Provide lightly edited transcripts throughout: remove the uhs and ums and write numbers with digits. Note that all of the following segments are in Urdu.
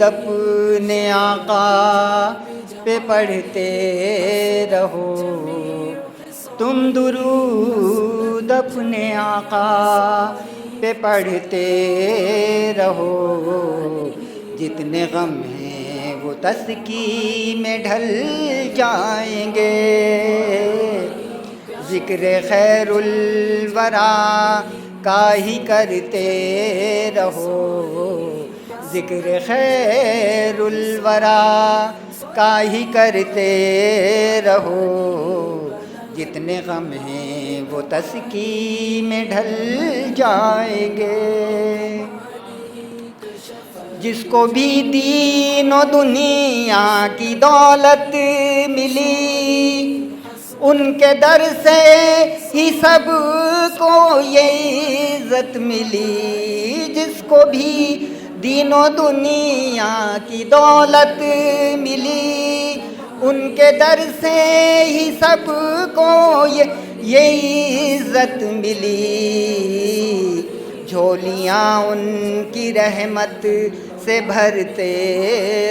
اپنے آقا پہ پڑھتے رہو، تم درود اپنے آقا پہ پڑھتے رہو، جتنے غم ہیں وہ تسکی میں ڈھل جائیں گے، ذکر خیر الورا کا ہی کرتے رہو، ذکر خیر الورا کا ہی کرتے رہو، جتنے غم ہیں وہ تسکی میں ڈھل جائیں گے۔ جس کو بھی دین و دنیا کی دولت ملی، ان کے در سے ہی سب کو یہ عزت ملی، جس کو بھی دین و دنیا کی دولت ملی، ان کے در سے ہی سب کو یہ عزت ملی، جھولیاں ان کی رحمت سے بھرتے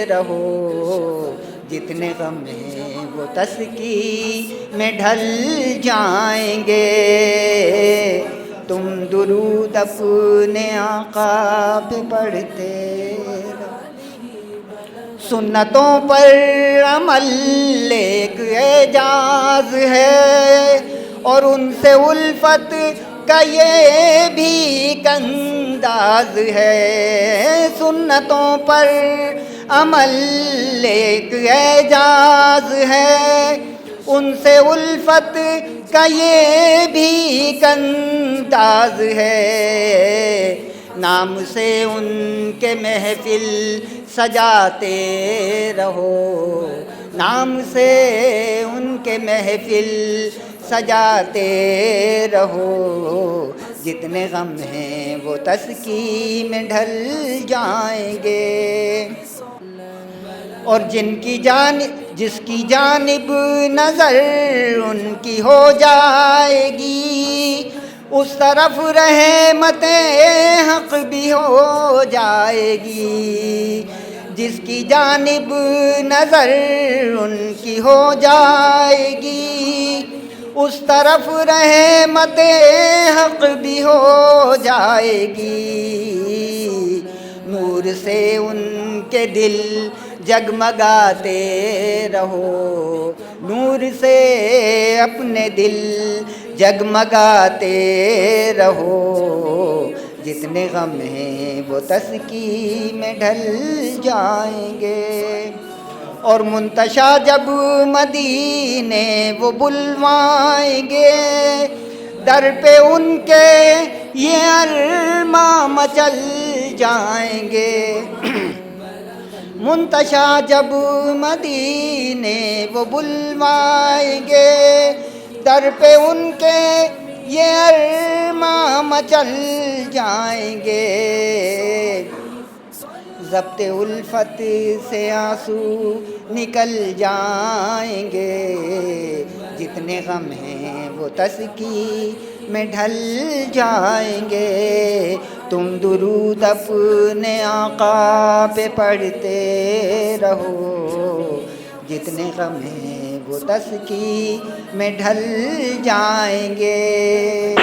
رہو، جتنے غم ہیں وہ تسکی میں ڈھل جائیں گے، تم درود اپنے آقا پہ پڑھتے رہو۔ سنتوں پر عمل ایک اعجاز ہے، اور ان سے الفت کا یہ بھی ایک انداز ہے، سنتوں پر عمل ایک اعجاز ہے، ان سے الفت کا یہ بھی ایک انداز ہے، نام سے ان کے محفل سجاتے رہو، نام سے ان کے محفل سجاتے رہو، جتنے غم ہیں وہ تسکی میں ڈھل جائیں گے، اور جس کی جانب نظر ان کی ہو جائے گی، اس طرف رحمت حق بھی ہو جائے گی، جس کی جانب نظر ان کی ہو جائے گی، اس طرف رحمت حق بھی ہو جائے گی، نور سے ان کے دل جگمگاتے رہو، نور سے اپنے دل جگمگاتے رہو، جتنے غم ہیں وہ تسکی میں ڈھل جائیں گے، اور منتشا جب مدینے وہ بلوائیں گے، در پہ ان کے یہ ارماں مچل جائیں گے، منتشا جب مدینے وہ بلوائیں گے، در پہ ان کے یہ ارماں مچل جائیں گے، ضبط الفت سے آنسو نکل جائیں گے، جتنے غم ہیں وہ تسکی میں ڈھل جائیں گے، تم درود اپنے آقا پہ پڑھتے رہو، جتنے غم ہیں وہ تسکی میں ڈھل جائیں گے۔